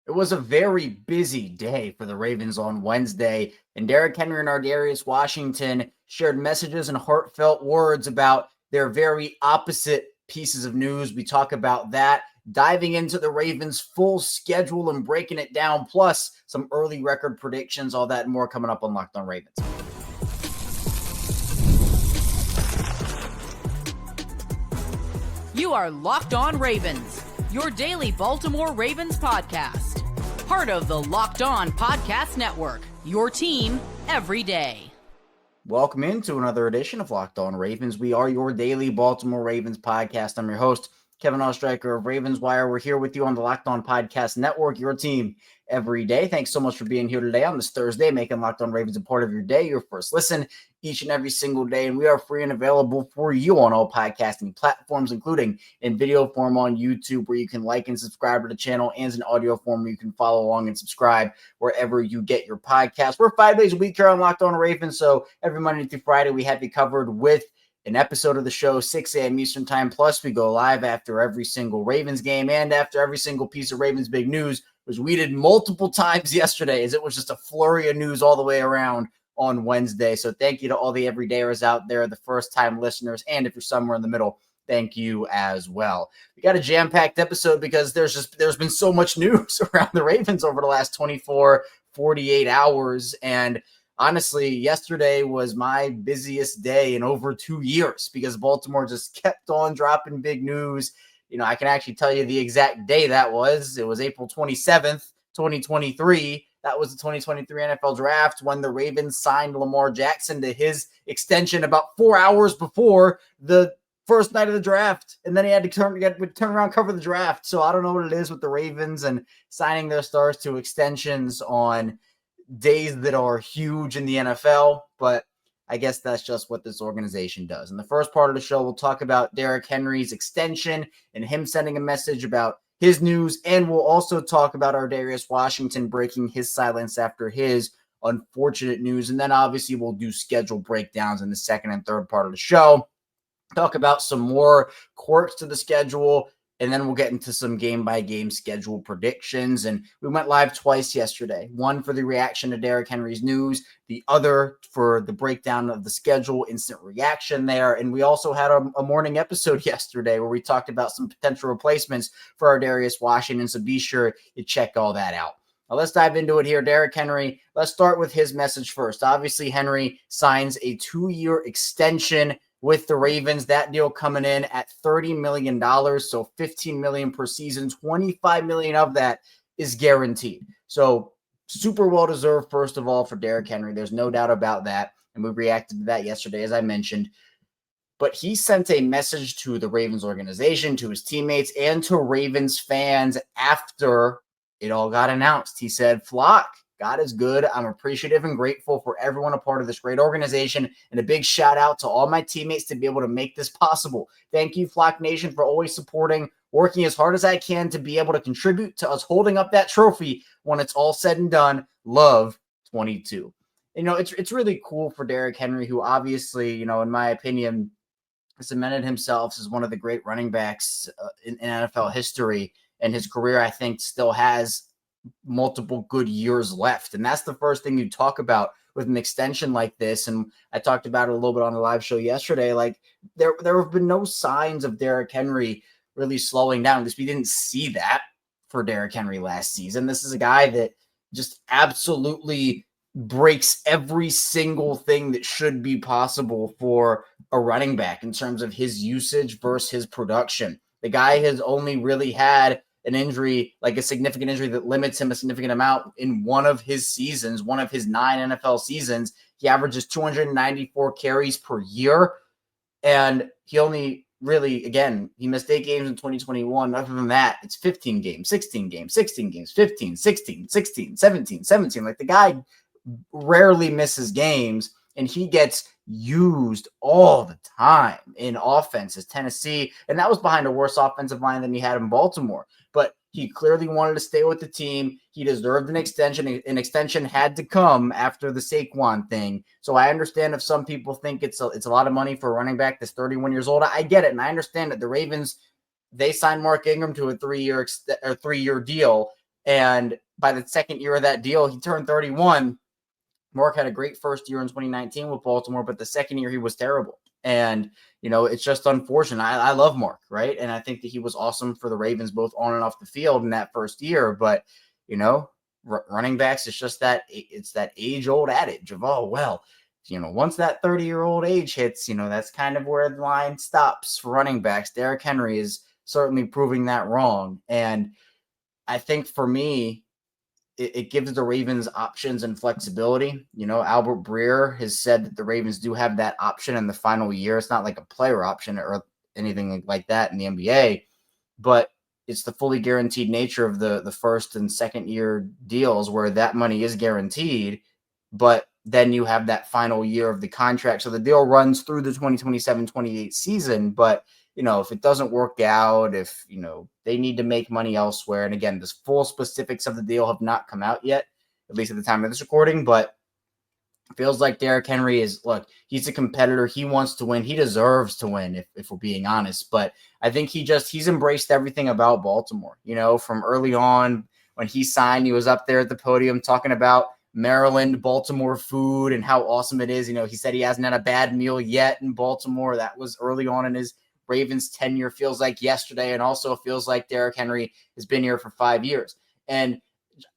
It was a very busy day for the Ravens on Wednesday, and Derrick Henry and Ardarius Washington shared messages and heartfelt words about their very opposite pieces of news. We talk about that, diving into the Ravens' full schedule and breaking it down, plus some early record predictions, all that and more coming up on Locked On Ravens. You are Locked On Ravens, your daily Baltimore Ravens podcast. Part of the Locked On Podcast Network, your team every day. Welcome into another edition of Locked On Ravens. We are your daily Baltimore Ravens podcast. I'm your host, Kevin Oestreicher of Ravens Wire. We're here with you on the Locked On Podcast Network, your team every day. Thanks so much for being here today on this Thursday, making Locked On Ravens a part of your day, your first listen each and every single day. And we are free and available for you on all podcasting platforms, including in video form on YouTube, where you can like and subscribe to the channel, and in audio form where you can follow along and subscribe wherever you get your podcast. We're 5 days a week here on Locked On Ravens, so every Monday through Friday we have you covered with an episode of the show, 6 a.m. Eastern time. Plus, we go live after every single Ravens game and after every single piece of Ravens big news, which we did multiple times yesterday, as it was just a flurry of news all the way around on Wednesday. So thank you to all the everydayers out there, the first-time listeners, and if you're somewhere in the middle, thank you as well. We got a jam-packed episode because there's been so much news around the Ravens over the last 24, 48 hours, and honestly, yesterday was my busiest day in over 2 years because Baltimore just kept on dropping big news. You know, I can actually tell you the exact day that was. It was April 27th, 2023. That was the 2023 NFL Draft when the Ravens signed Lamar Jackson to his extension about 4 hours before the first night of the draft. And then he had to turn around, cover the draft. So I don't know what it is with the Ravens and signing their stars to extensions on days that are huge in the NFL, but I guess that's just what this organization does. In the first part of the show, we'll talk about Derrick Henry's extension and him sending a message about his news, and we'll also talk about Ardarius Washington breaking his silence after his unfortunate news. And then obviously we'll do schedule breakdowns in the second and third part of the show, talk about some more quirks to the schedule, and then we'll get into some game-by-game schedule predictions. And we went live twice yesterday. One for the reaction to Derrick Henry's news, the other for the breakdown of the schedule, instant reaction there. And we also had a morning episode yesterday where we talked about some potential replacements for Ardarius Washington. So be sure you check all that out. Now let's dive into it here. Derrick Henry, let's start with his message first. Obviously, Henry signs a 2-year extension with the Ravens, that deal coming in at $30 million, so $15 million per season. $25 million of that is guaranteed. So super well-deserved, first of all, for Derrick Henry. There's no doubt about that, and we reacted to that yesterday, as I mentioned. But he sent a message to the Ravens organization, to his teammates, and to Ravens fans after it all got announced. He said, "Flock, God is good. I'm appreciative and grateful for everyone a part of this great organization, and a big shout out to all my teammates to be able to make this possible. Thank you, Flock Nation, for always supporting, working as hard as I can to be able to contribute to us holding up that trophy when it's all said and done. Love 22. You know, it's really cool for Derrick Henry, who obviously, you know, in my opinion, cemented himself as one of the great running backs in NFL history, and his career, I think, still has multiple good years left. And that's the first thing you talk about with an extension like this. And I talked about it a little bit on the live show yesterday. Like there have been no signs of Derrick Henry really slowing down. At least we didn't see that for Derrick Henry last season. This is a guy that just absolutely breaks every single thing that should be possible for a running back in terms of his usage versus his production. The guy has only really had an injury, like a significant injury that limits him a significant amount in one of his seasons, one of his 9 NFL seasons. He averages 294 carries per year. And he only really, again, he missed 8 games in 2021. Other than that, it's 15 games, 16 games, 16 games, 15, 16, 16, 17, 17. Like the guy rarely misses games, and he gets used all the time in offenses, Tennessee. And that was behind a worse offensive line than he had in Baltimore. But he clearly wanted to stay with the team. He deserved an extension. An extension had to come after the Saquon thing. So I understand if some people think it's a lot of money for a running back that's 31 years old. I get it. And I understand that the Ravens, they signed Mark Ingram to a 3-year deal. And by the second year of that deal, he turned 31. Mark had a great first year in 2019 with Baltimore, but the second year he was terrible. And, it's just unfortunate. I love Mark, right? And I think that he was awesome for the Ravens, both on and off the field in that first year. But, running backs, it's that age-old adage of, oh, well, once that 30-year-old age hits, that's kind of where the line stops for running backs. Derrick Henry is certainly proving that wrong. And I think for me, it gives the Ravens options and flexibility. Albert Breer has said that the Ravens do have that option in the final year. It's not like a player option or anything like that in the NBA, but it's the fully guaranteed nature of the first and second year deals where that money is guaranteed, but then you have that final year of the contract. So the deal runs through the 2027-28 season, but if it doesn't work out, if, they need to make money elsewhere. And again, the full specifics of the deal have not come out yet, at least at the time of this recording, but it feels like Derrick Henry he's a competitor. He wants to win. He deserves to win, if we're being honest. But I think he's embraced everything about Baltimore, from early on when he signed, he was up there at the podium talking about Maryland, Baltimore food and how awesome it is. He said he hasn't had a bad meal yet in Baltimore. That was early on in his Ravens tenure. Feels like yesterday, and also feels like Derrick Henry has been here for 5 years. And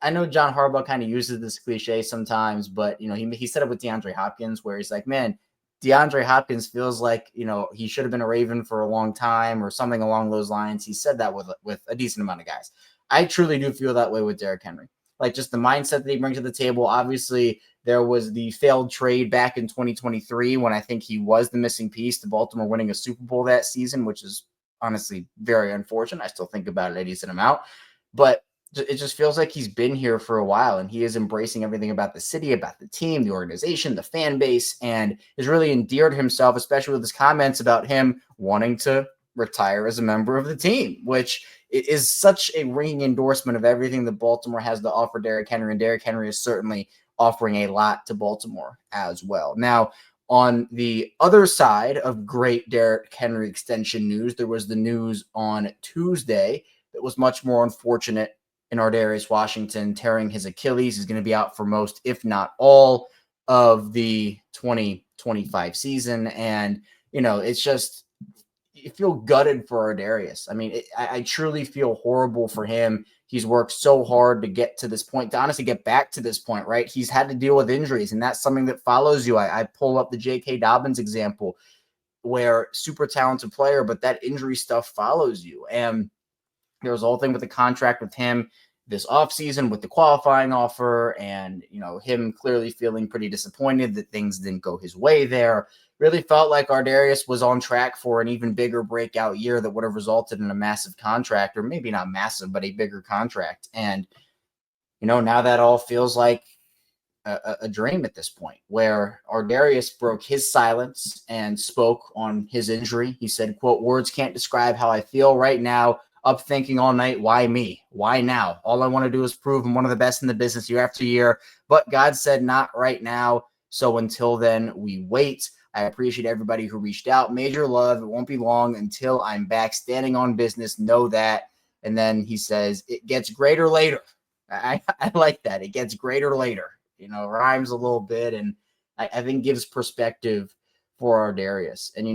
I know John Harbaugh kind of uses this cliche sometimes, but he said it with DeAndre Hopkins, where he's like, man, DeAndre Hopkins feels like he should have been a Raven for a long time or something along those lines. He said that with a decent amount of guys. I truly do feel that way with Derrick Henry. Like just the mindset that he brings to the table. Obviously, there was the failed trade back in 2023 when I think he was the missing piece to Baltimore winning a Super Bowl that season, which is honestly very unfortunate. I still think about it a decent amount. But it just feels like he's been here for a while, and he is embracing everything about the city, about the team, the organization, the fan base, and has really endeared himself, especially with his comments about him wanting to retire as a member of the team, which is such a ringing endorsement of everything that Baltimore has to offer Derrick Henry, and Derrick Henry is certainly offering a lot to Baltimore as well. Now, on the other side of great Derrick Henry extension news, there was the news on Tuesday that was much more unfortunate in Ardarius Washington tearing his Achilles. He's going to be out for most, if not all, of the 2025 season. And, it's just, you feel gutted for Ardarius. I mean, I truly feel horrible for him. He's worked so hard to get to this point, to honestly get back to this point, right? He's had to deal with injuries, and that's something that follows you. I pull up the J.K. Dobbins example, where super talented player, but that injury stuff follows you. And there was a whole thing with the contract with him this offseason with the qualifying offer, and, him clearly feeling pretty disappointed that things didn't go his way there. Really felt like Ardarius was on track for an even bigger breakout year that would have resulted in a massive contract, or maybe not massive, but a bigger contract. And, now that all feels like a dream at this point, where Ardarius broke his silence and spoke on his injury. He said, quote, "Words can't describe how I feel right now. Up thinking all night, why me? Why now? All I want to do is prove I'm one of the best in the business year after year. But God said not right now. So until then, we wait. I appreciate everybody who reached out. Major love. It won't be long until I'm back standing on business. Know that." And then he says, "It gets greater later." I like that. It gets greater later. Rhymes a little bit, and I think gives perspective for Ardarius. And,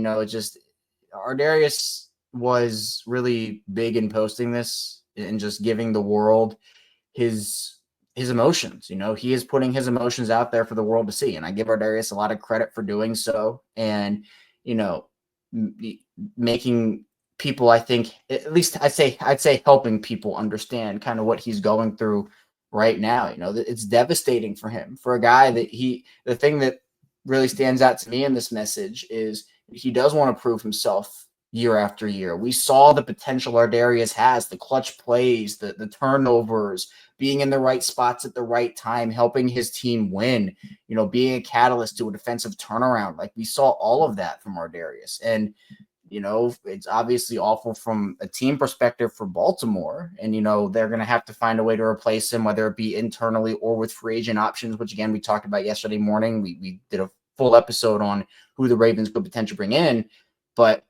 Ardarius was really big in posting this and just giving the world his emotions. He is putting his emotions out there for the world to see. And I give Ardarius a lot of credit for doing so. And, making people, I think, at least I'd say helping people understand kind of what he's going through right now. It's devastating for him, for a guy that the thing that really stands out to me in this message is he does want to prove himself year after year. We saw the potential Ardarius has, the clutch plays, the turnovers, being in the right spots at the right time, helping his team win, being a catalyst to a defensive turnaround. Like, we saw all of that from Ardarius. And, it's obviously awful from a team perspective for Baltimore. And, they're going to have to find a way to replace him, whether it be internally or with free agent options, which, again, we talked about yesterday morning. We did a full episode on who the Ravens could potentially bring in. But,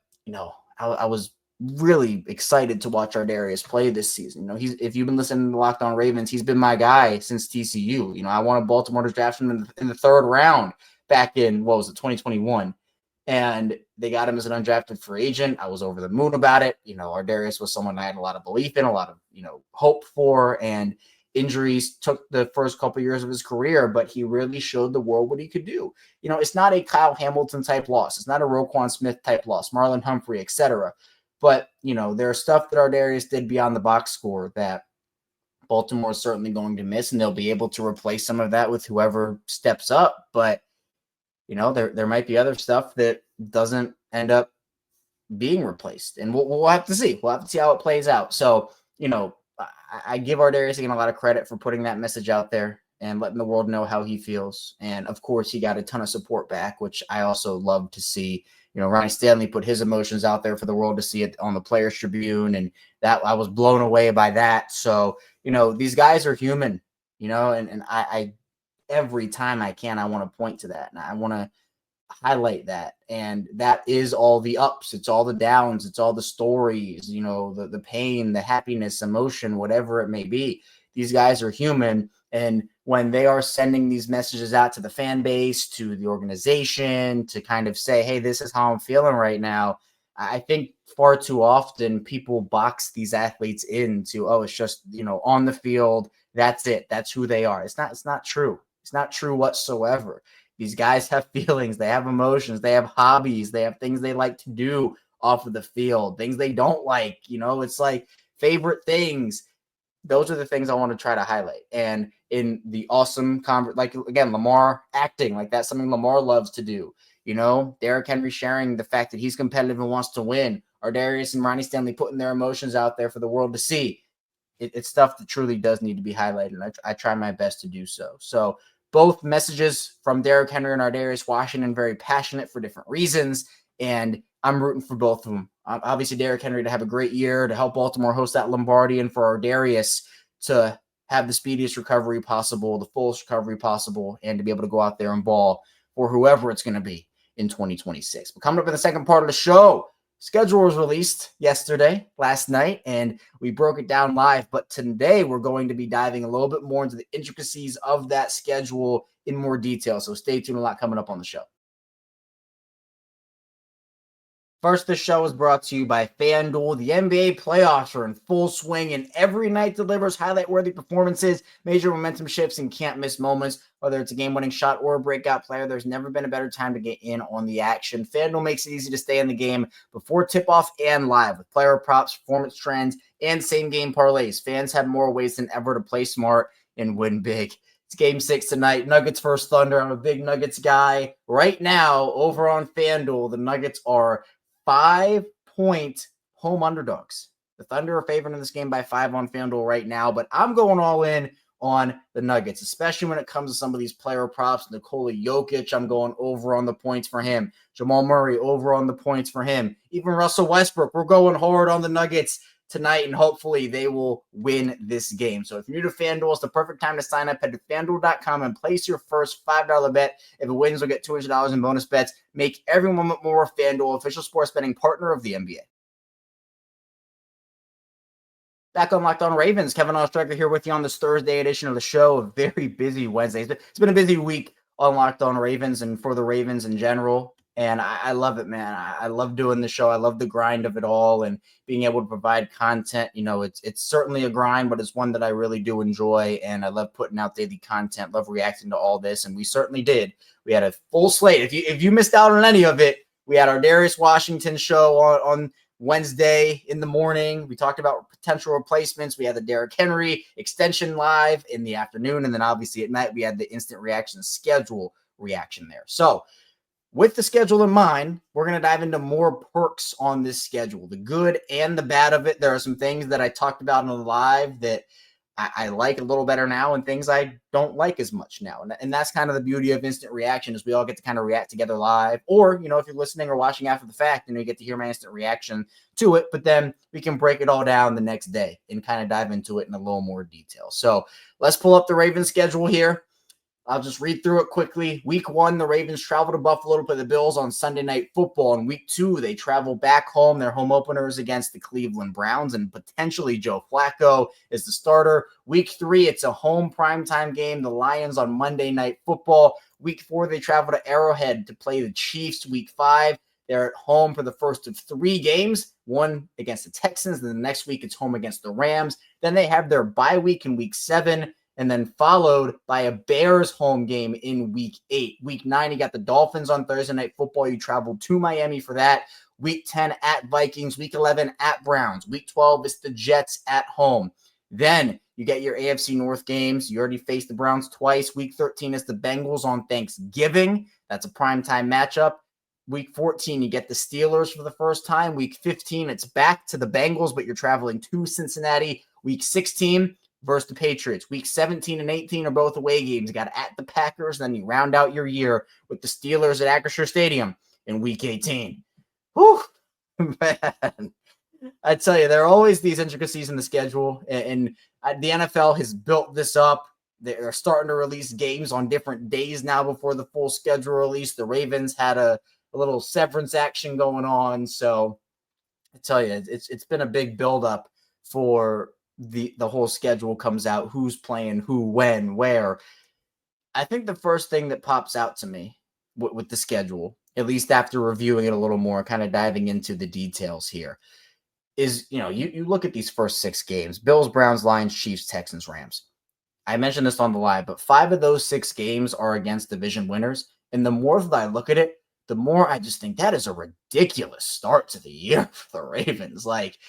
I was really excited to watch Darius play this season. If you've been listening to Locked On Ravens, he's been my guy since TCU. I wanted Baltimore to draft him in the third round back in, 2021. And they got him as an undrafted free agent. I was over the moon about it. Darius was someone I had a lot of belief in, a lot of, hope for, and injuries took the first couple years of his career, but he really showed the world what he could do. It's not a Kyle Hamilton type loss. It's not a Roquan Smith type loss, Marlon Humphrey, etc. But, there's stuff that Darius did beyond the box score that Baltimore is certainly going to miss, and they'll be able to replace some of that with whoever steps up. But, there might be other stuff that doesn't end up being replaced, and we'll have to see. We'll have to see how it plays out. So, I give Darius again a lot of credit for putting that message out there and letting the world know how he feels. And of course, he got a ton of support back, which I also love to see. Ronnie Stanley put his emotions out there for the world to see it on the Players Tribune, and that I was blown away by that. So, these guys are human, and I every time I can, I want to point to that, and I want to highlight that. And that is all the ups, it's all the downs, it's all the stories, the pain, the happiness, emotion, whatever it may be. These guys are human. And when they are sending these messages out to the fan base, to the organization, to kind of say, hey, this is how I'm feeling right now, I think far too often people box these athletes into, oh, it's just, on the field, that's it, that's who they are. It's not true. It's not true whatsoever. These guys have feelings, they have emotions, they have hobbies, they have things they like to do off of the field, things they don't like. It's like favorite things. Those are the things I want to try to highlight. And in the awesome like, again, Lamar acting like that's something Lamar loves to do. Derrick Henry sharing the fact that he's competitive and wants to win. Darius and Ronnie Stanley putting their emotions out there for the world to see. It's stuff that truly does need to be highlighted, and I try my best to do so. So both messages from Derrick Henry and Darius Washington, very passionate for different reasons, and I'm rooting for both of them. Obviously, Derrick Henry to have a great year, to help Baltimore host that Lombardi, and for Darius to have the speediest recovery possible, the fullest recovery possible, and to be able to go out there and ball for whoever it's going to be in 2026. But coming up in the second part of the show, schedule was released last night, and we broke it down live. But today we're going to be diving a little bit more into the intricacies of that schedule in more detail. So stay tuned, a lot coming up on the show. First, this show is brought to you by FanDuel. The NBA playoffs are in full swing, and every night delivers highlight-worthy performances, major momentum shifts, and can't-miss moments. Whether it's a game-winning shot or a breakout player, there's never been a better time to get in on the action. FanDuel makes it easy to stay in the game before tip-off and live with player props, performance trends, and same-game parlays. Fans have more ways than ever to play smart and win big. It's Game 6 tonight. Nuggets versus Thunder. I'm a big Nuggets guy. Right now, over on FanDuel, the Nuggets are 5-point home underdogs. The Thunder are favored in this game by 5 on FanDuel right now, but I'm going all in on the Nuggets, especially when it comes to some of these player props. Nikola Jokic, I'm going over on the points for him. Jamal Murray, over on the points for him. Even Russell Westbrook, we're going hard on the Nuggets tonight, and hopefully they will win this game. So if you're new to FanDuel, it's the perfect time to sign up. Head to FanDuel.com and place your first $5 bet. If it wins, you'll get $200 in bonus bets. Make every moment more. FanDuel, official sports betting partner of the NBA. Back on Locked On Ravens, Kevin Oestreicher here with you on this Thursday edition of the show. A very busy Wednesday. It's been a busy week on Locked On Ravens and for the Ravens in general. And I love it, man. I love doing the show. I love the grind of it all and being able to provide content. It's certainly a grind, but it's one that I really do enjoy. And I love putting out daily content, love reacting to all this. And we certainly did. We had a full slate. If you missed out on any of it, we had our Darius Washington show on Wednesday in the morning. We talked about potential replacements. We had the Derrick Henry extension live in the afternoon. And then obviously at night, we had the instant reaction schedule reaction there. So with the schedule in mind, we're going to dive into more perks on this schedule, the good and the bad of it. There are some things that I talked about in the live that I like a little better now and things I don't like as much now. And that's kind of the beauty of instant reaction is we all get to kind of react together live. Or, if you're listening or watching after the fact, you get to hear my instant reaction to it. But then we can break it all down the next day and kind of dive into it in a little more detail. So let's pull up the Ravens schedule here. I'll just read through it quickly. Week 1, the Ravens travel to Buffalo to play the Bills on Sunday Night Football. In Week 2, they travel back home. Their home openers against the Cleveland Browns, and potentially Joe Flacco is the starter. Week 3, it's a home primetime game. The Lions on Monday Night Football. Week 4, they travel to Arrowhead to play the Chiefs. Week 5, they're at home for the first of 3 games, one against the Texans, and the next week it's home against the Rams. Then they have their bye week in Week 7, and then followed by a Bears home game in Week 8. Week 9, you got the Dolphins on Thursday Night Football. You travel to Miami for that. Week 10 at Vikings. Week 11 at Browns. Week 12 is the Jets at home. Then you get your AFC North games. You already faced the Browns twice. Week 13 is the Bengals on Thanksgiving. That's a primetime matchup. Week 14, you get the Steelers for the first time. Week 15, it's back to the Bengals, but you're traveling to Cincinnati. Week 16, versus the Patriots. Week 17 and 18 are both away games. You got at the Packers, then you round out your year with the Steelers at Acrisure Stadium in Week 18. Whew, man. I tell you, there are always these intricacies in the schedule, and the NFL has built this up. They're starting to release games on different days now before the full schedule release. The Ravens had a little severance action going on, so I tell you, it's been a big buildup for the whole schedule comes out, who's playing who, when, where. I think the first thing that pops out to me with the schedule, at least after reviewing it a little more, kind of diving into the details here, is, you look at these first 6 games: Bills, Browns, Lions, Chiefs, Texans, Rams. I mentioned this on the live, but 5 of those 6 games are against division winners. And the more that I look at it, the more I just think that is a ridiculous start to the year for the Ravens. Like,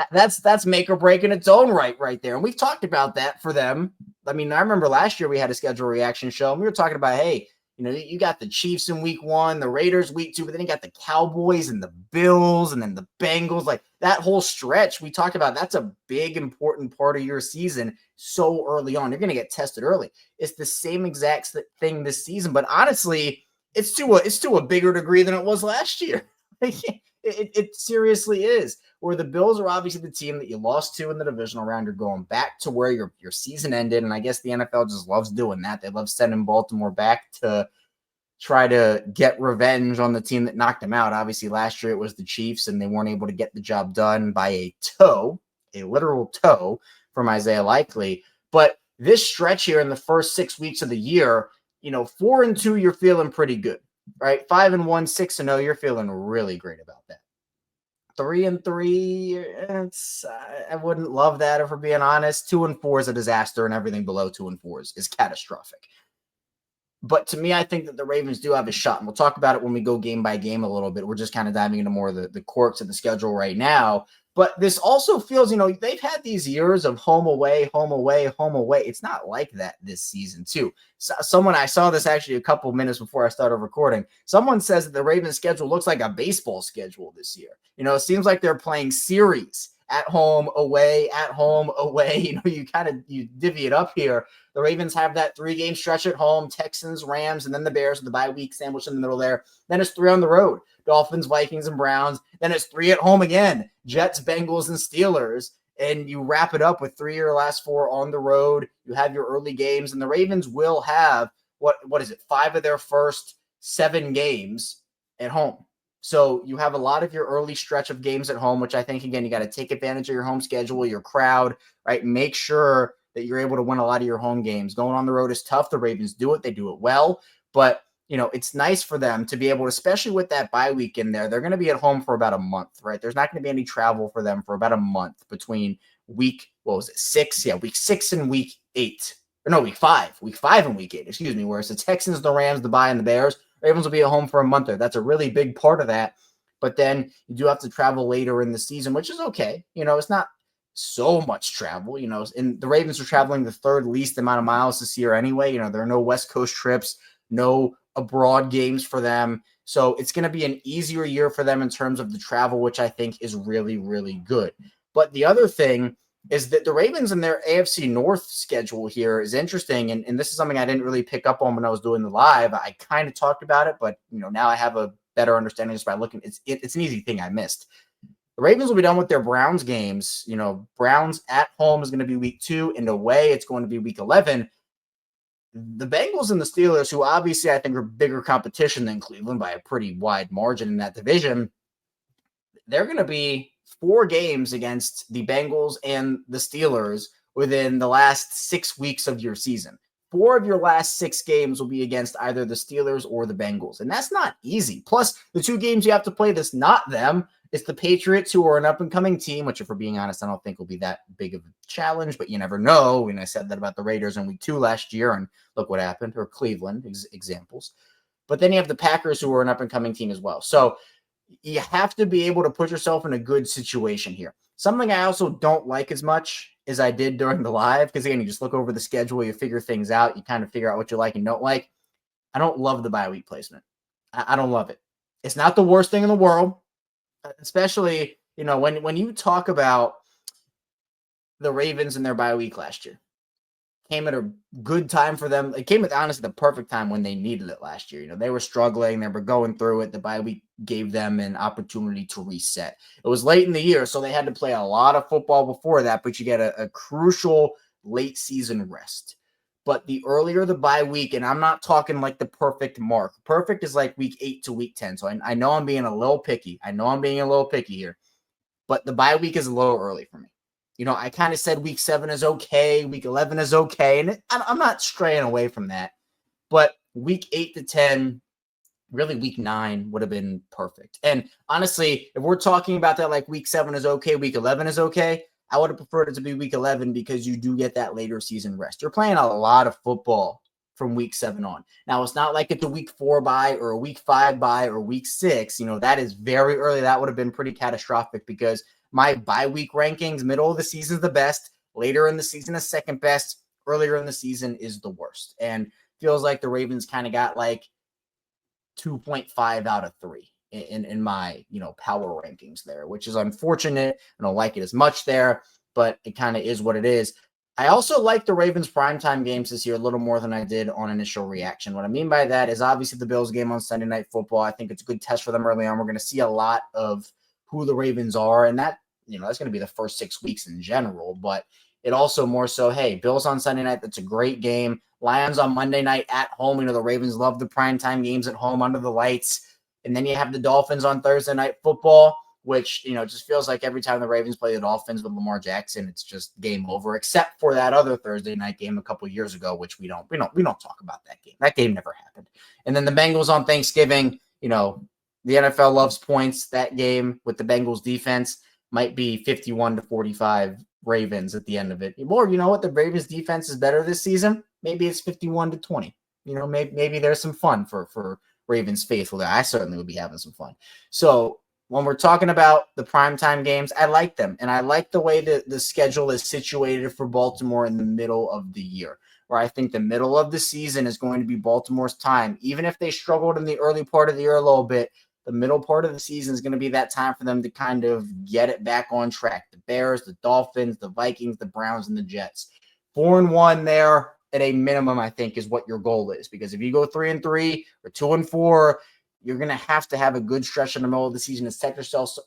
that's make or break in its own right there. And we've talked about that for them. I mean, I remember last year we had a schedule reaction show, and we were talking about, hey, you got the Chiefs in Week 1, the Raiders Week 2, but then you got the Cowboys and the Bills and then the Bengals. Like, that whole stretch we talked about, that's a big, important part of your season so early on. You're going to get tested early. It's the same exact thing this season, but honestly, it's to a bigger degree than it was last year. It seriously is. Where the Bills are obviously the team that you lost to in the divisional round. You're going back to where your season ended, and I guess the NFL just loves doing that. They love sending Baltimore back to try to get revenge on the team that knocked them out. Obviously, last year it was the Chiefs, and they weren't able to get the job done by a literal toe from Isaiah Likely. But this stretch here in the first 6 weeks of the year, 4-2, you're feeling pretty good, right? 5-1, 6-0, you're feeling really great about that. 3-3, I wouldn't love that if we're being honest. 2-4 is a disaster, and everything below 2-4 is catastrophic. But to me, I think that the Ravens do have a shot, and we'll talk about it when we go game by game a little bit. We're just kind of diving into more of the quirks of the schedule right now. But this also feels, they've had these years of home, away, home, away, home, away. It's not like that this season, too. I saw this actually a couple minutes before I started recording. Someone says that the Ravens schedule looks like a baseball schedule this year. It seems like they're playing series at home, away, at home, away. You divvy it up here. The Ravens have that 3-game stretch at home: Texans, Rams, and then the Bears with the bye week sandwiched in the middle there. Then it's 3 on the road: Dolphins, Vikings, and Browns. Then it's 3 at home again: Jets, Bengals, and Steelers. And you wrap it up with 3 of your last 4 on the road. You have your early games, and the Ravens will have, 5 of their first 7 games at home. So you have a lot of your early stretch of games at home, which I think, again, you got to take advantage of your home schedule, your crowd, right? Make sure that you're able to win a lot of your home games. Going on the road is tough. The Ravens do it. They do it well. But, it's nice for them to be able to, especially with that bye week in there, they're going to be at home for about a month, right? There's not going to be any travel for them for about a month between week 6? Yeah, week 6 and week 8. Or no, week 5. Week 5 and week 8, excuse me. Whereas the Texans, the Rams, the bye, and the Bears, Ravens will be at home for a month there. That's a really big part of that. But then you do have to travel later in the season, which is okay. It's not so much travel, and the Ravens are traveling the 3rd least amount of miles this year anyway. There are no West Coast trips, no abroad games for them. So it's going to be an easier year for them in terms of the travel, which I think is really, really good. But the other thing is that the Ravens and their AFC North schedule here is interesting. And this is something I didn't really pick up on when I was doing the live. I kind of talked about it, but now I have a better understanding just by looking. It's an easy thing I missed. The Ravens will be done with their Browns games. Browns at home is going to be week 2, and away it's going to be week 11. The Bengals and the Steelers, who obviously I think are bigger competition than Cleveland by a pretty wide margin in that division, they're going to be 4 games against the Bengals and the Steelers within the last 6 weeks of your season. 4 of your last 6 games will be against either the Steelers or the Bengals, and that's not easy. Plus, the 2 games you have to play that's not them, it's the Patriots, who are an up-and-coming team, which, if we're being honest, I don't think will be that big of a challenge, but you never know. And I said that about the Raiders in week 2 last year, and look what happened, or Cleveland, examples. But then you have the Packers, who are an up-and-coming team as well. So you have to be able to put yourself in a good situation here. Something I also don't like as much as I did during the live, because, again, you just look over the schedule, you figure things out, you kind of figure out what you like and don't like. I don't love the bye week placement. I don't love it. It's not the worst thing in the world. Especially, when you talk about the Ravens and their bye week last year, came at a good time for them. It came at, honestly, the perfect time when they needed it last year. They were struggling. They were going through it. The bye week gave them an opportunity to reset. It was late in the year, so they had to play a lot of football before that, but you get a crucial late season rest. But the earlier the bye week, and I'm not talking like the perfect mark. Perfect is like week 8 to week 10. So I know I'm being a little picky. Here. But the bye week is a little early for me. I kind of said week 7 is okay. Week 11 is okay. And I'm not straying away from that. But week 8 to 10, really week 9 would have been perfect. And honestly, if we're talking about that, like week 7 is okay, week 11 is okay, I would have preferred it to be week 11 because you do get that later season rest. You're playing a lot of football from week 7 on. Now, it's not like it's a week 4 bye or a week 5 bye or week 6. That is very early. That would have been pretty catastrophic because my bye week rankings, middle of the season is the best. Later in the season is second best. Earlier in the season is the worst. And feels like the Ravens kind of got like 2.5 out of 3. In my, power rankings there, which is unfortunate. I don't like it as much there, but it kind of is what it is. I also like the Ravens primetime games this year a little more than I did on initial reaction. What I mean by that is obviously the Bills game on Sunday Night Football. I think it's a good test for them early on. We're going to see a lot of who the Ravens are, and that, that's going to be the first 6 weeks in general, but it also more so, hey, Bills on Sunday night, that's a great game. Lions on Monday night at home. The Ravens love the primetime games at home under the lights. And then you have the Dolphins on Thursday Night Football, which, just feels like every time the Ravens play the Dolphins with Lamar Jackson, it's just game over, except for that other Thursday night game a couple years ago, which we don't talk about that game. That game never happened. And then the Bengals on Thanksgiving, the NFL loves points. That game with the Bengals defense might be 51-45 Ravens at the end of it. Or you know what? The Ravens defense is better this season. Maybe it's 51-20. Maybe there's some fun for Ravens faithful there. I certainly would be having some fun. So when we're talking about the primetime games, I like them. And I like the way that the schedule is situated for Baltimore in the middle of the year, where I think the middle of the season is going to be Baltimore's time. Even if they struggled in the early part of the year a little bit, the middle part of the season is going to be that time for them to kind of get it back on track. The Bears, the Dolphins, the Vikings, the Browns, and the Jets. 4-1 there. At a minimum, I think, is what your goal is. Because if you go 3-3 or 2-4, you're going to have a good stretch in the middle of the season to set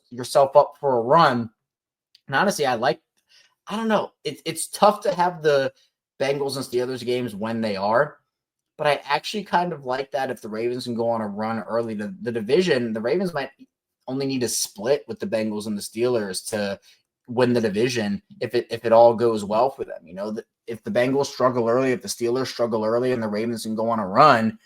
yourself up for a run. And honestly, I don't know. It's tough to have the Bengals and Steelers games when they are. But I actually kind of like that if the Ravens can go on a run early to the division. The Ravens might only need to split with the Bengals and the Steelers to win the division if it all goes well for them. If the Bengals struggle early, if the Steelers struggle early and the Ravens can go on a run,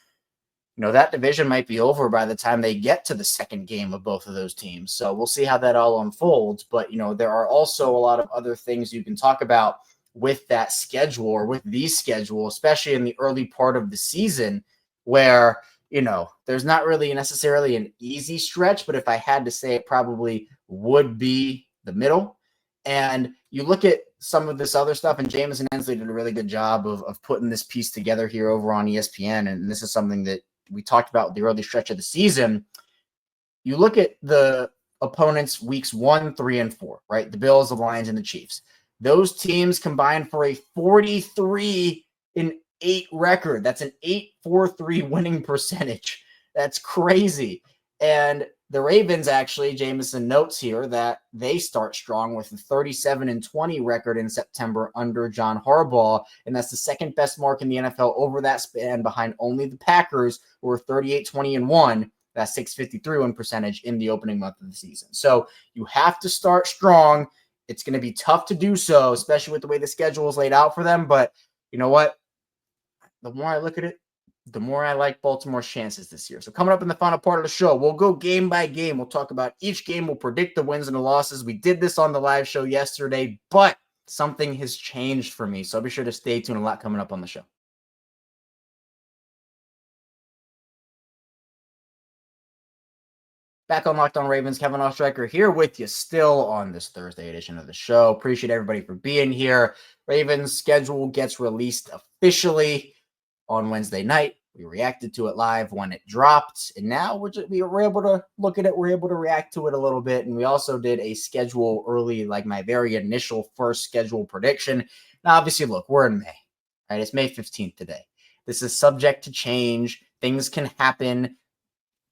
that division might be over by the time they get to the second game of both of those teams. So we'll see how that all unfolds. But, there are also a lot of other things you can talk about with that schedule or with these schedule, especially in the early part of the season where, there's not really necessarily an easy stretch, but if I had to say, it probably would be the middle. And you look at some of this other stuff, and Jamison Hensley did a really good job of putting this piece together here over on ESPN. And this is something that we talked about with the early stretch of the season. You look at the opponents weeks 1, 3, and 4, right? The Bills, the Lions, and the Chiefs. Those teams combined for a 43-8 record. That's an 8.43 winning percentage. That's crazy. And The Ravens, actually, Jameson notes here that they start strong with a 37-20 record in September under John Harbaugh, and that's the second best mark in the NFL over that span, behind only the Packers, who were 38-20-1. That's .653 win percentage in the opening month of the season. So you have to start strong. It's going to be tough to do so, especially with the way the schedule is laid out for them. But you know what? The more I look at it, the more I like Baltimore's chances this year. So coming up in the final part of the show, we'll go game by game. We'll talk about each game. We'll predict the wins and the losses. We did this on the live show yesterday, but something has changed for me. So be sure to stay tuned. A lot coming up on the show. Back on Locked On Ravens, Kevin Oestreicher here with you still on this Thursday edition of the show. Appreciate everybody for being here. Ravens schedule gets released officially on Wednesday night. We reacted to it live when it dropped, and now we were able to look at it. We're able to react to it a little bit, and we also did a schedule early, like my very initial first schedule prediction. Now, obviously, look, we're in May, right? It's May 15th today. This is subject to change. Things can happen.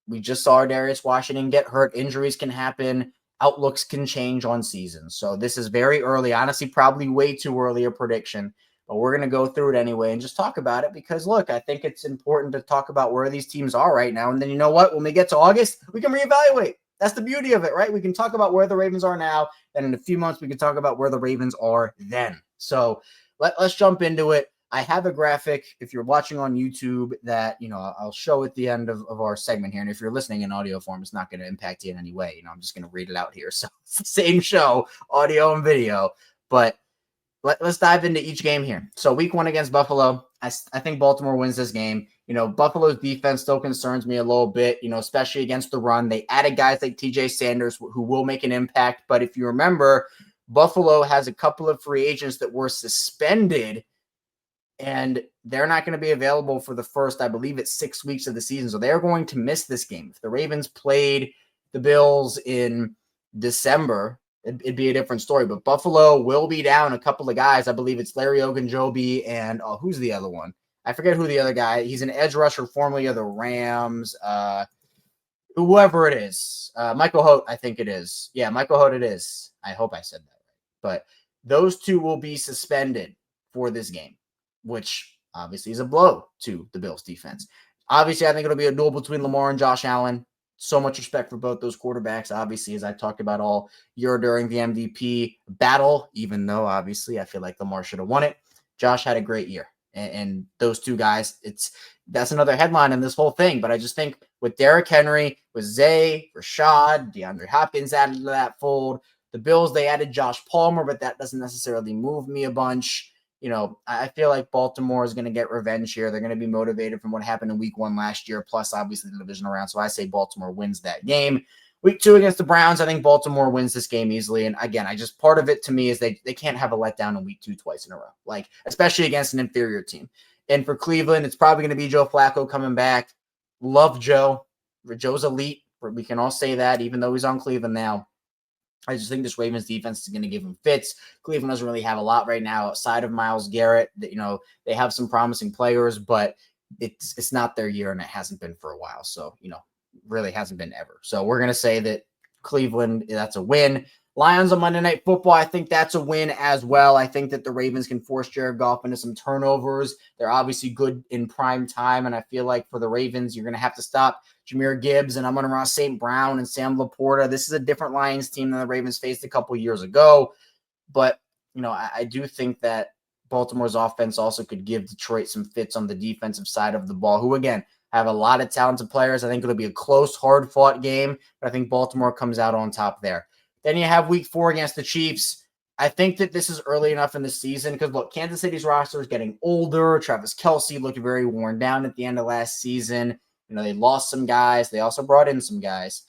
We just saw Darius Washington get hurt. Injuries can happen. Outlooks can change on seasons. So this is very early. Honestly, probably way too early a prediction. But we're going to go through it anyway and just talk about it because, look, I think it's important to talk about where these teams are right now. And then you know what? When we get to August, we can reevaluate. That's the beauty of it, right? We can talk about where the Ravens are now. And in a few months, we can talk about where the Ravens are then. So let's jump into it. I have a graphic, if you're watching on YouTube, that, I'll show at the end of our segment here. And if you're listening in audio form, it's not going to impact you in any way. I'm just going to read it out here. So it's the same show, audio and video. But let's dive into each game here. So week 1 against Buffalo, I think Baltimore wins this game. Buffalo's defense still concerns me a little bit, especially against the run. They added guys like TJ Sanders who will make an impact. But if you remember, Buffalo has a couple of free agents that were suspended, and they're not going to be available for the first, I believe it's 6 weeks of the season. So they're going to miss this game. If the Ravens played the Bills in December, it'd be a different story. But Buffalo will be down a couple of guys. I believe it's Larry Ogunjobi and who's the other one? I forget who the other guy. He's an edge rusher formerly of the Rams. Whoever it is. Michael Holt, I think it is. Yeah, Michael Holt it is. I hope I said that right. But those two will be suspended for this game, which obviously is a blow to the Bills defense. Obviously, I think it'll be a duel between Lamar and Josh Allen. So much respect for both those quarterbacks, obviously, as I talked about all year during the MVP battle, even though obviously I feel like Lamar should have won it. Josh had a great year. And those two guys, that's another headline in this whole thing. But I just think with Derrick Henry, with Zay, Rashod, DeAndre Hopkins added to that fold. The Bills, they added Josh Palmer, but that doesn't necessarily move me a bunch. I feel like Baltimore is going to get revenge here. They're going to be motivated from what happened in week 1 last year, plus obviously the divisional round. So I say Baltimore wins that game. Week 2 against the Browns, I think Baltimore wins this game easily. And again, part of it to me is they can't have a letdown in week 2 twice in a row, like especially against an inferior team. And for Cleveland, it's probably going to be Joe Flacco coming back. Love Joe. Joe's elite. We can all say that, even though he's on Cleveland now. I just think this Ravens defense is going to give him fits. Cleveland doesn't really have a lot right now outside of Myles Garrett. They have some promising players, but it's not their year, and it hasn't been for a while. So, really hasn't been ever. So we're going to say that Cleveland, that's a win. Lions on Monday Night Football, I think that's a win as well. I think that the Ravens can force Jared Goff into some turnovers. They're obviously good in prime time, and I feel like for the Ravens, you're going to have to stop Jahmyr Gibbs and Amon-Ra St. Brown and Sam Laporta. This is a different Lions team than the Ravens faced a couple years ago. But, I do think that Baltimore's offense also could give Detroit some fits on the defensive side of the ball, who, again, have a lot of talented players. I think it'll be a close, hard-fought game, but I think Baltimore comes out on top there. Then you have week 4 against the Chiefs. I think that this is early enough in the season because, look, Kansas City's roster is getting older. Travis Kelce looked very worn down at the end of last season. They lost some guys. They also brought in some guys.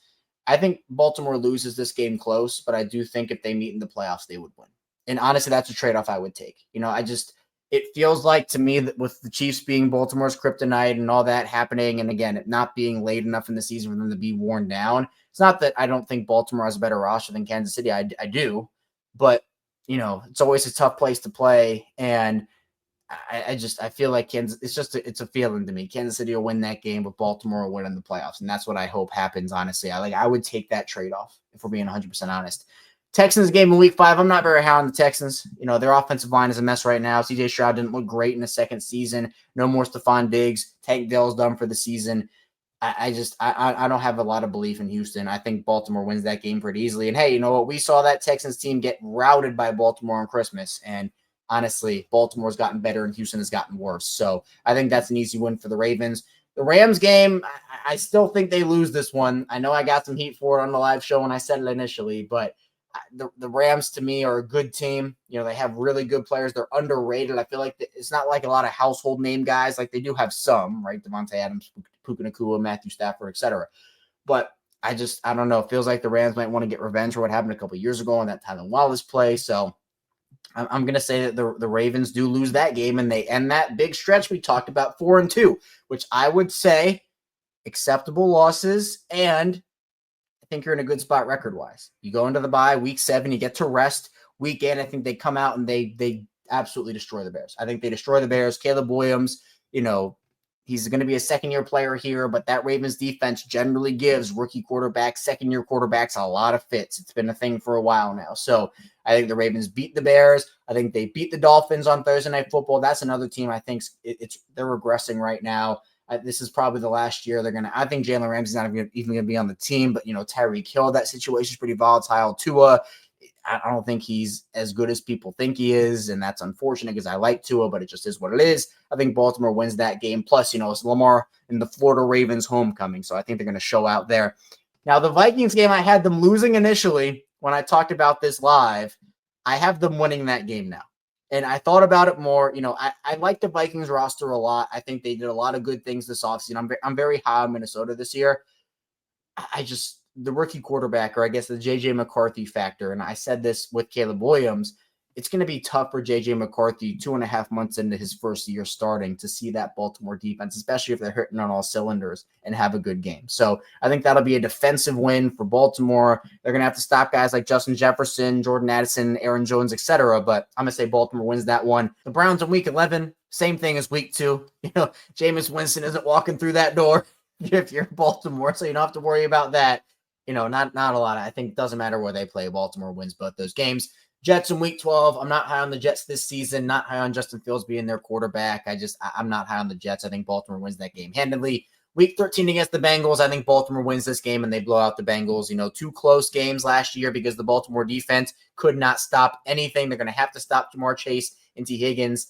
I think Baltimore loses this game close, but I do think if they meet in the playoffs, they would win. And honestly, that's a trade-off I would take. It feels like to me that with the Chiefs being Baltimore's kryptonite and all that happening, and again, it not being late enough in the season for them to be worn down, it's not that I don't think Baltimore has a better roster than Kansas City. I do, but it's always a tough place to play. And I feel like Kansas, it's a feeling to me. Kansas City will win that game, but Baltimore will win in the playoffs. And that's what I hope happens, honestly. I would take that trade-off if we're being 100% honest. Texans game in week 5. I'm not very high on the Texans. Their offensive line is a mess right now. CJ Stroud didn't look great in the second season. No more Stephon Diggs. Tank Dell's done for the season. I don't have a lot of belief in Houston. I think Baltimore wins that game pretty easily. And hey, you know what? We saw that Texans team get routed by Baltimore on Christmas. And honestly, Baltimore's gotten better and Houston has gotten worse. So I think that's an easy win for the Ravens. The Rams game, I still think they lose this one. I know I got some heat for it on the live show when I said it initially, but the Rams to me are a good team. They have really good players. They're underrated. I feel like it's not like a lot of household name guys. Like they do have some, right? Devontae Adams, Puka Nacua, Matthew Stafford, etc. But I don't know. It feels like the Rams might want to get revenge for what happened a couple of years ago on that Tylan Wallace play. So I'm going to say that the Ravens do lose that game, and they end that big stretch we talked about 4-2, which I would say acceptable losses, and I think you're in a good spot record-wise. You go into the bye, week 7, you get to rest. Week 8, I think they come out and they absolutely destroy the Bears. I think they destroy the Bears. Caleb Williams, he's going to be a second-year player here, but that Ravens defense generally gives rookie quarterbacks, second-year quarterbacks a lot of fits. It's been a thing for a while now. So I think the Ravens beat the Bears. I think they beat the Dolphins on Thursday Night Football. That's another team I think they're regressing right now. This is probably the last year I think Jalen Ramsey's not even going to be on the team, but, Tyreek Hill, that situation is pretty volatile. Tua, I don't think he's as good as people think he is, and that's unfortunate because I like Tua, but it just is what it is. I think Baltimore wins that game. Plus, it's Lamar and the Florida Ravens homecoming, so I think they're going to show out there. Now, the Vikings game, I had them losing initially when I talked about this live. I have them winning that game now. And I thought about it more. I like the Vikings roster a lot. I think they did a lot of good things this offseason. I'm very high on Minnesota this year. The rookie quarterback, or I guess the J.J. McCarthy factor, and I said this with Caleb Williams, it's going to be tough for J.J. McCarthy 2.5 months into his first year starting to see that Baltimore defense, especially if they're hitting on all cylinders and have a good game. So I think that'll be a defensive win for Baltimore. They're going to have to stop guys like Justin Jefferson, Jordan Addison, Aaron Jones, etc. But I'm going to say Baltimore wins that one. The Browns in week 11, same thing as week 2. Jameis Winston isn't walking through that door if you're in Baltimore, so you don't have to worry about that. Not a lot. I think it doesn't matter where they play. Baltimore wins both those games. Jets in week 12. I'm not high on the Jets this season. Not high on Justin Fields being their quarterback. I'm not high on the Jets. I think Baltimore wins that game handedly. Week 13 against the Bengals. I think Baltimore wins this game and they blow out the Bengals. 2 close games last year because the Baltimore defense could not stop anything. They're going to have to stop Jamar Chase and T. Higgins.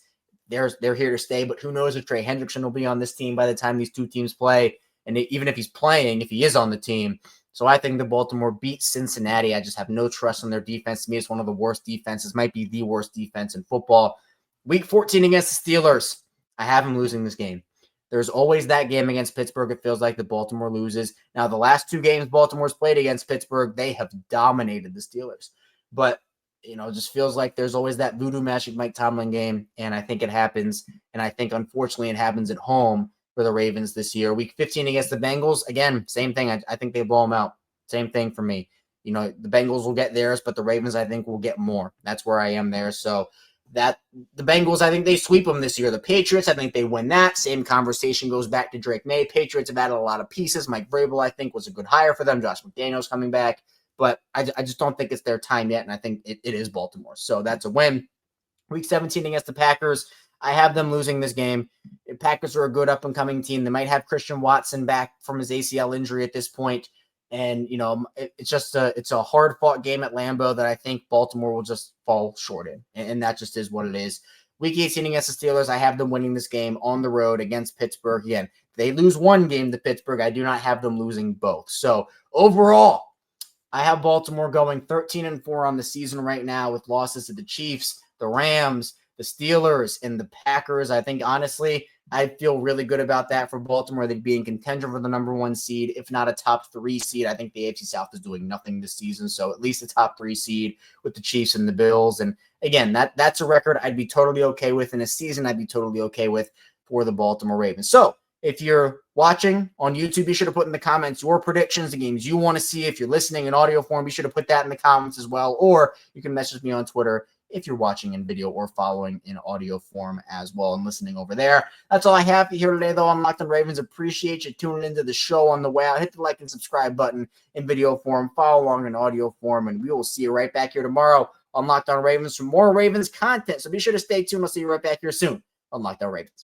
They're here to stay, but who knows if Trey Hendrickson will be on this team by the time these two teams play. And even if he's playing, if he is on the team. So I think the Baltimore beats Cincinnati. I just have no trust in their defense. To me, it's one of the worst defenses. Might be the worst defense in football. Week 14 against the Steelers. I have them losing this game. There's always that game against Pittsburgh. It feels like the Baltimore loses. Now, the last 2 games Baltimore's played against Pittsburgh, they have dominated the Steelers. But, it just feels like there's always that voodoo magic Mike Tomlin game, and I think it happens. And I think, unfortunately, it happens at home for the Ravens this year. Week 15 against the Bengals, again, same thing. I think they blow them out. Same thing for me. The Bengals will get theirs, but the Ravens, I think, will get more. That's where I am there. So that the Bengals, I think they sweep them this year. The Patriots, I think they win that. Same conversation goes back to Drake May. Patriots have added a lot of pieces. Mike Vrabel, I think, was a good hire for them. Josh McDaniels coming back. But I just don't think it's their time yet, and I think it is Baltimore. So that's a win. Week 17 against the Packers. I have them losing this game. The Packers are a good up-and-coming team. They might have Christian Watson back from his ACL injury at this point. And, it's a hard-fought game at Lambeau that I think Baltimore will just fall short in. And that just is what it is. Week 18 against the Steelers, I have them winning this game on the road against Pittsburgh. Again, they lose one game to Pittsburgh. I do not have them losing both. So, overall, I have Baltimore going 13-4 on the season right now with losses to the Chiefs, the Rams, the Steelers, and the Packers. I think, honestly, I feel really good about that for Baltimore. They'd be in contention for the number 1 seed, if not a top 3 seed. I think the AFC South is doing nothing this season, so at least a top 3 seed with the Chiefs and the Bills. And again, that's a record I'd be totally okay with in a season. I'd be totally okay with for the Baltimore Ravens. So if you're watching on YouTube, be sure to put in the comments your predictions, the games you want to see. If you're listening in audio form, be sure to put that in the comments as well. Or you can message me on Twitter if you're watching in video or following in audio form as well and listening over there. That's all I have for you here today, though, on Locked on Ravens. Appreciate you tuning into the show on the way out. Hit the like and subscribe button in video form, follow along in audio form, and we will see you right back here tomorrow on Locked on Ravens for more Ravens content. So be sure to stay tuned. I'll see you right back here soon on Locked on Ravens.